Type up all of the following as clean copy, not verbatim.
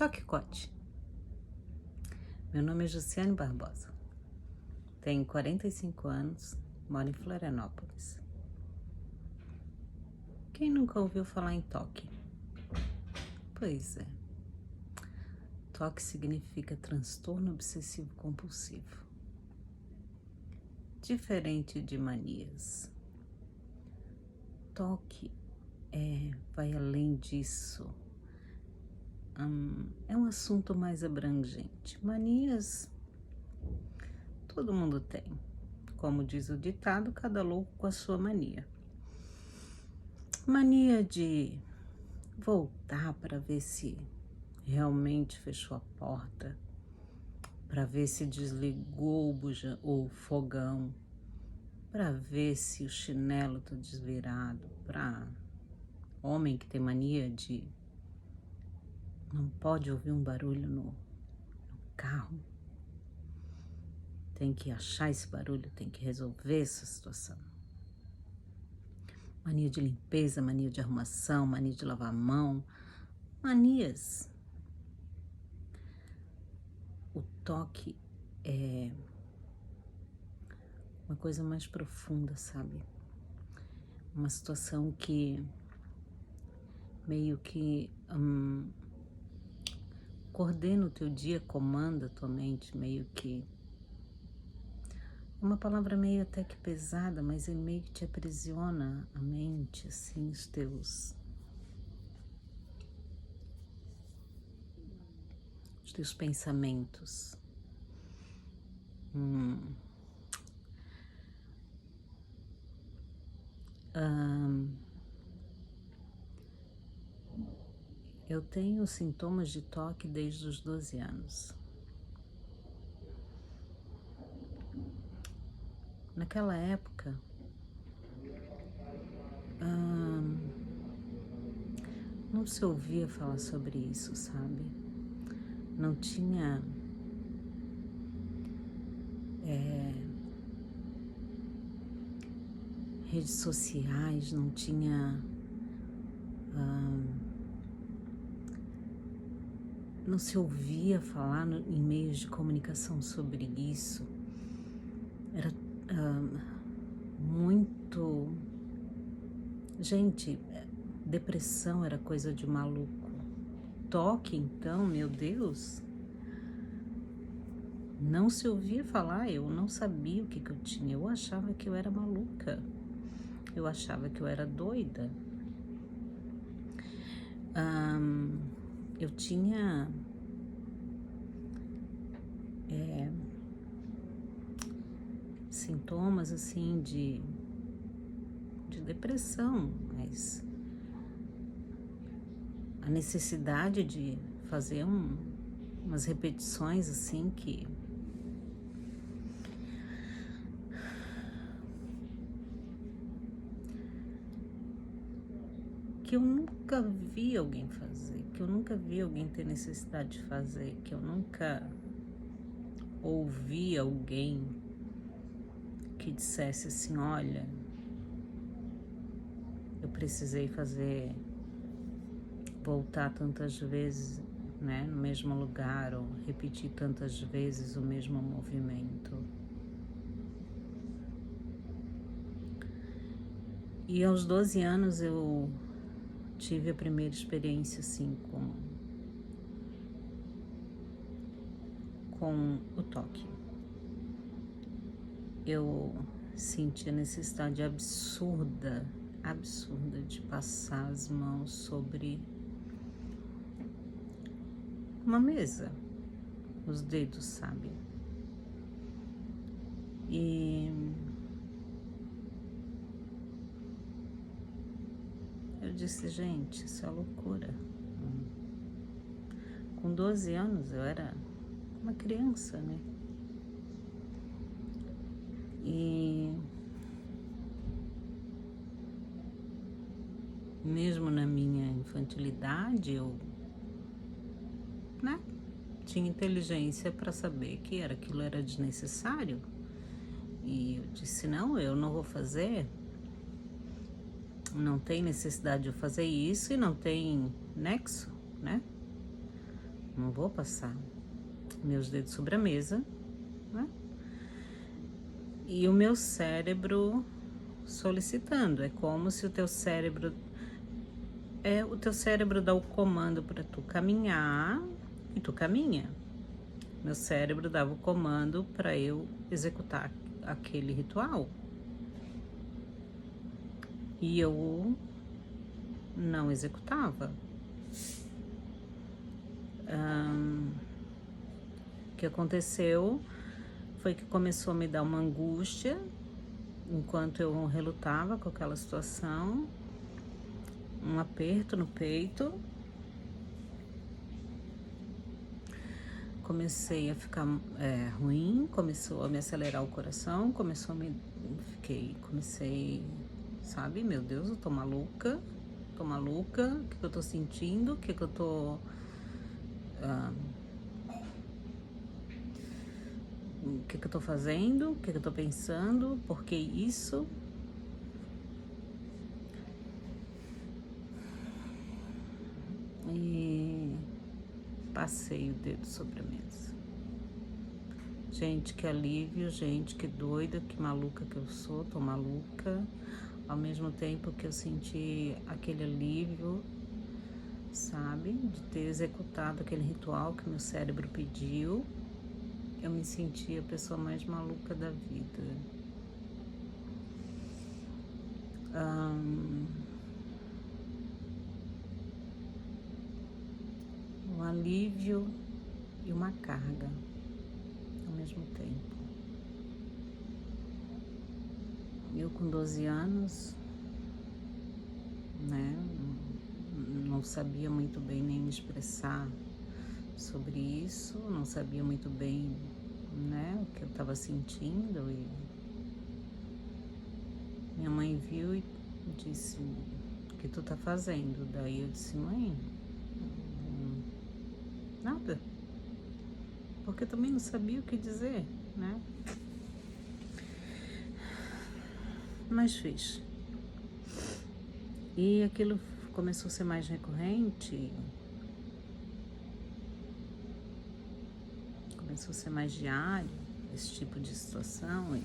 Toque Cote. Meu nome é Jussiane Barbosa. Tenho 45 anos, moro em Florianópolis. Quem nunca ouviu falar em toque? Pois é. Toque significa transtorno obsessivo compulsivo. Diferente de manias. Toque vai além disso. É um assunto mais abrangente. Manias, todo mundo tem. Como diz o ditado, cada louco com a sua mania. Mania de voltar para ver se realmente fechou a porta, para ver se desligou o fogão, para ver se o chinelo está desvirado, para homem que tem mania de não pode ouvir um barulho no carro, tem que achar esse barulho, tem que resolver essa situação. Mania de limpeza, mania de arrumação, mania de lavar a mão, manias. O toque é uma coisa mais profunda, sabe? Uma situação que meio que coordena o teu dia, comanda a tua mente, meio que... Uma palavra meio até que pesada, mas ele meio que te aprisiona a mente, assim, os teus pensamentos. Eu tenho sintomas de toque desde os 12 anos. Naquela época, não se ouvia falar sobre isso, sabe? Não tinha redes sociais, não tinha não se ouvia falar em meios de comunicação sobre isso. Era muito... Gente, depressão era coisa de maluco. Toque, então, meu Deus, não se ouvia falar. Eu não sabia o que eu tinha. Eu achava que eu era maluca. Eu achava que eu era doida. Eu tinha sintomas assim de depressão, mas a necessidade de fazer umas repetições assim que eu nunca vi alguém fazer, que eu nunca vi alguém ter necessidade de fazer, que eu nunca ouvi alguém que dissesse assim, olha, eu precisei voltar tantas vezes, né, no mesmo lugar, ou repetir tantas vezes o mesmo movimento. E aos 12 anos eu tive a primeira experiência assim com o toque. Eu senti a necessidade absurda de passar as mãos sobre uma mesa, os dedos, sabe? E eu disse, gente, isso é loucura. Com 12 anos eu era uma criança, né? E mesmo na minha infantilidade, eu, né, tinha inteligência para saber que aquilo era desnecessário. E eu disse, não, eu não vou fazer. Não tem necessidade de eu fazer isso e não tem nexo, né? não vou passar meus dedos sobre a mesa, né? E o meu cérebro solicitando. É como se o teu cérebro dá o comando para tu caminhar e tu caminha. Meu cérebro dava o comando para eu executar aquele ritual. E eu não executava. O que aconteceu foi que começou a me dar uma angústia enquanto eu relutava com aquela situação, um aperto no peito. Comecei a ficar ruim, começou a me acelerar o coração, comecei, sabe, meu Deus, eu tô maluca, o que eu tô sentindo, o que eu tô, o que eu tô fazendo, o que eu tô pensando, por que isso? E passei o dedo sobre a mesa. Gente, que alívio, gente, que doida, que maluca que eu sou, tô maluca. Ao mesmo tempo que eu senti aquele alívio, sabe, de ter executado aquele ritual que meu cérebro pediu, eu me senti a pessoa mais maluca da vida. Um alívio e uma carga ao mesmo tempo. Eu com 12 anos, né, não sabia muito bem nem me expressar sobre isso, não sabia muito bem, né, o que eu estava sentindo, e minha mãe viu e disse: "O que tu tá fazendo?" Daí eu disse: "Mãe, nada", porque eu também não sabia o que dizer, né? Mas fiz. E aquilo começou a ser mais recorrente, começou a ser mais diário, esse tipo de situação,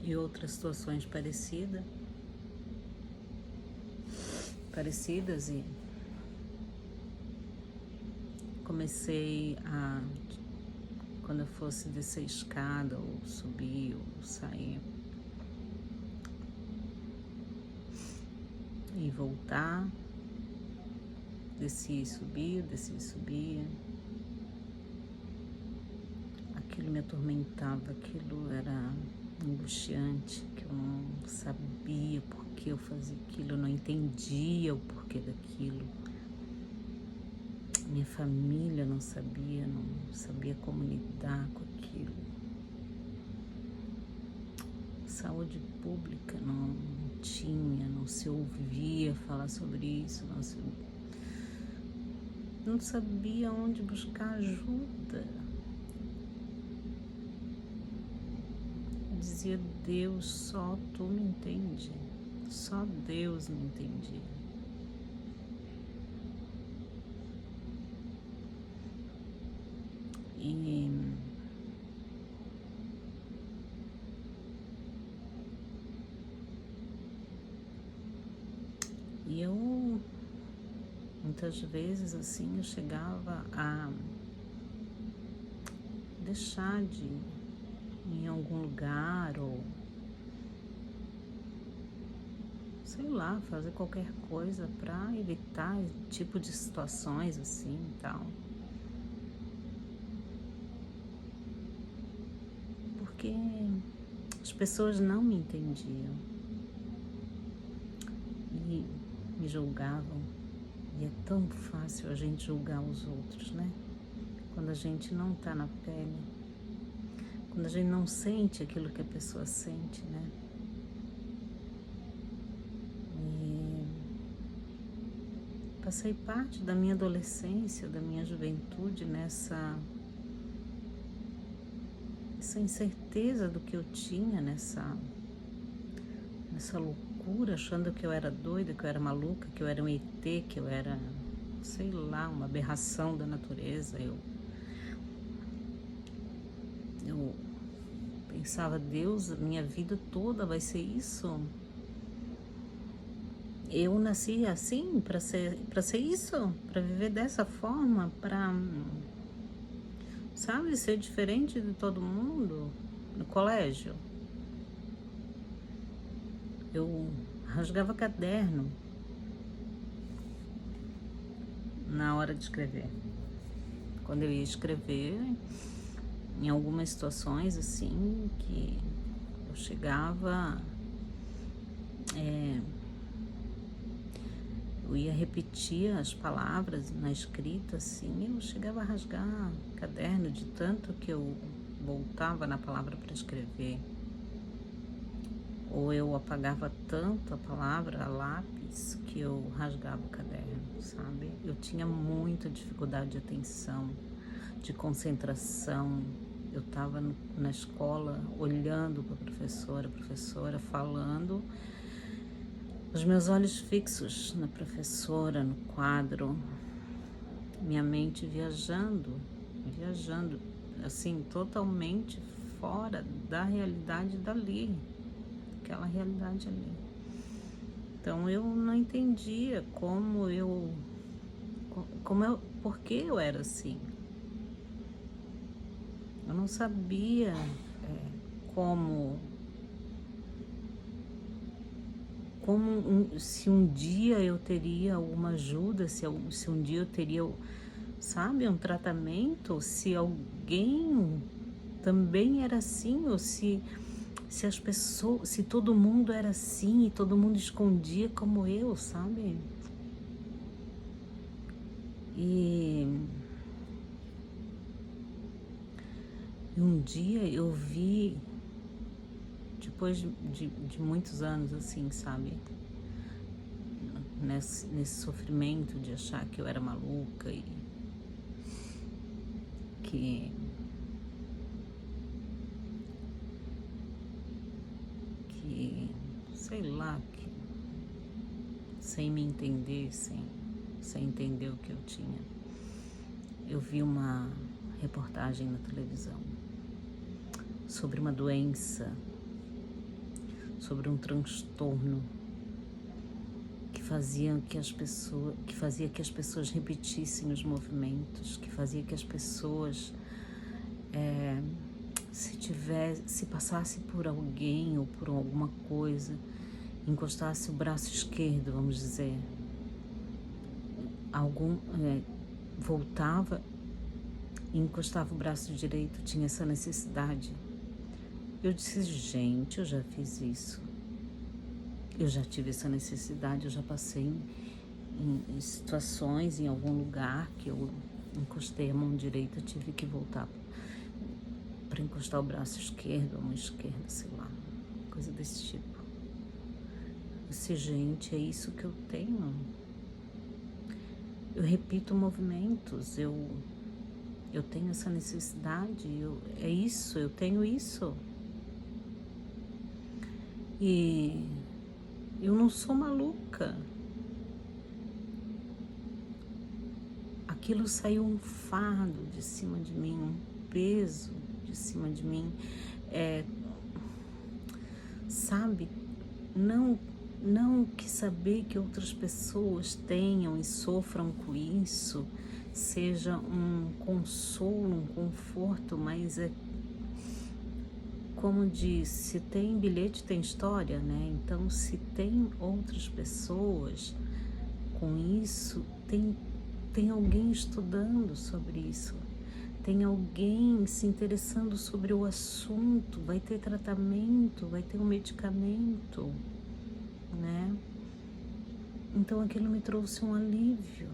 e outras situações parecidas, e comecei a, quando eu fosse descer a escada, ou subir, ou sair, e voltar, descia e subia. Aquilo me atormentava, aquilo era angustiante, que eu não sabia por que eu fazia aquilo, eu não entendia o porquê daquilo. Minha família não sabia como lidar com aquilo. Saúde pública não tinha, não se ouvia falar sobre isso, não sabia onde buscar ajuda. Dizia: Deus, só tu me entende, só Deus me entendia. E eu, muitas vezes, assim, eu chegava a deixar de ir em algum lugar, ou sei lá, fazer qualquer coisa para evitar esse tipo de situações assim e tal. Porque as pessoas não me entendiam e me julgavam. E é tão fácil a gente julgar os outros, né? Quando a gente não tá na pele, quando a gente não sente aquilo que a pessoa sente, né? E passei parte da minha adolescência, da minha juventude nessa incerteza do que eu tinha, nessa loucura loucura, achando que eu era doida, que eu era maluca, que eu era um ET, que eu era, sei lá, uma aberração da natureza. Eu pensava, Deus, minha vida toda vai ser isso? Eu nasci assim para ser isso, para viver dessa forma, para, sabe, ser diferente de todo mundo. No colégio, eu rasgava caderno na hora de escrever. Quando eu ia escrever, em algumas situações assim, que eu chegava, eu ia repetir as palavras na escrita, assim, eu chegava a rasgar caderno de tanto que eu voltava na palavra para escrever. Ou eu apagava tanto a palavra a lápis que eu rasgava o caderno, sabe? Eu tinha muita dificuldade de atenção, de concentração. Eu estava na escola olhando para a professora falando, os meus olhos fixos na professora, no quadro, minha mente viajando, assim, totalmente fora da realidade dali, aquela realidade ali. Então eu não entendia por que eu era assim. Eu não sabia como se um dia eu teria alguma ajuda, se um dia eu teria, sabe, um tratamento, se alguém também era assim, ou se as pessoas, se todo mundo era assim e todo mundo escondia como eu, sabe? E um dia eu vi, depois de muitos anos assim, sabe? Nesse sofrimento de achar que eu era maluca e que sei lá, sem me entender, sem entender o que eu tinha. Eu vi uma reportagem na televisão sobre uma doença, sobre um transtorno que fazia que as pessoas repetissem os movimentos, que fazia que as pessoas se passasse por alguém ou por alguma coisa, encostasse o braço esquerdo, vamos dizer, voltava e encostava o braço direito, tinha essa necessidade. Eu disse, gente, eu já fiz isso, eu já tive essa necessidade, eu já passei em situações, em algum lugar que eu encostei a mão direita, tive que voltar para encostar o braço esquerdo, a mão esquerda, sei lá, coisa desse tipo. Eu disse, gente, é isso que eu tenho. Eu repito movimentos, eu tenho essa necessidade, é isso, eu tenho isso. E eu não sou maluca. Aquilo saiu um fardo de cima de mim, um peso de cima de mim. Sabe, não que saber que outras pessoas tenham e sofram com isso seja um consolo, um conforto, mas como diz, se tem bilhete tem história, né? Então, se tem outras pessoas com isso, tem alguém estudando sobre isso, tem alguém se interessando sobre o assunto, vai ter tratamento, vai ter um medicamento, né? Então aquilo me trouxe um alívio,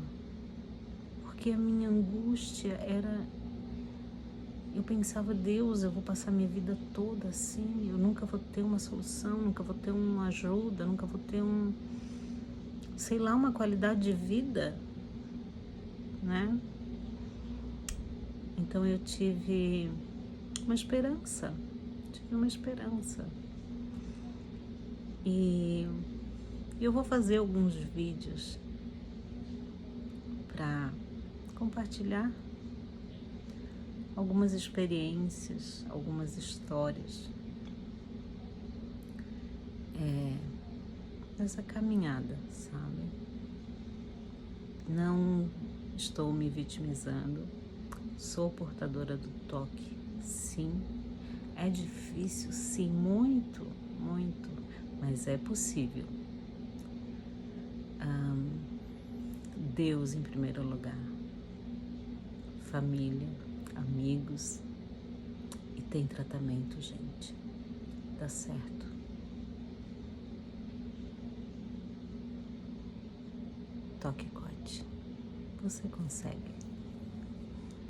porque a minha angústia era, eu pensava, Deus, eu vou passar minha vida toda assim, eu nunca vou ter uma solução, nunca vou ter uma ajuda, nunca vou ter sei lá, uma qualidade de vida, né? Então eu tive uma esperança, E E eu vou fazer alguns vídeos para compartilhar algumas experiências, algumas histórias nessa caminhada, sabe? Não estou me vitimizando, sou portadora do toque, sim. É difícil, sim, muito, muito, mas é possível. Deus em primeiro lugar, família, amigos, e tem tratamento, gente, dá certo. Toque Cote, você consegue.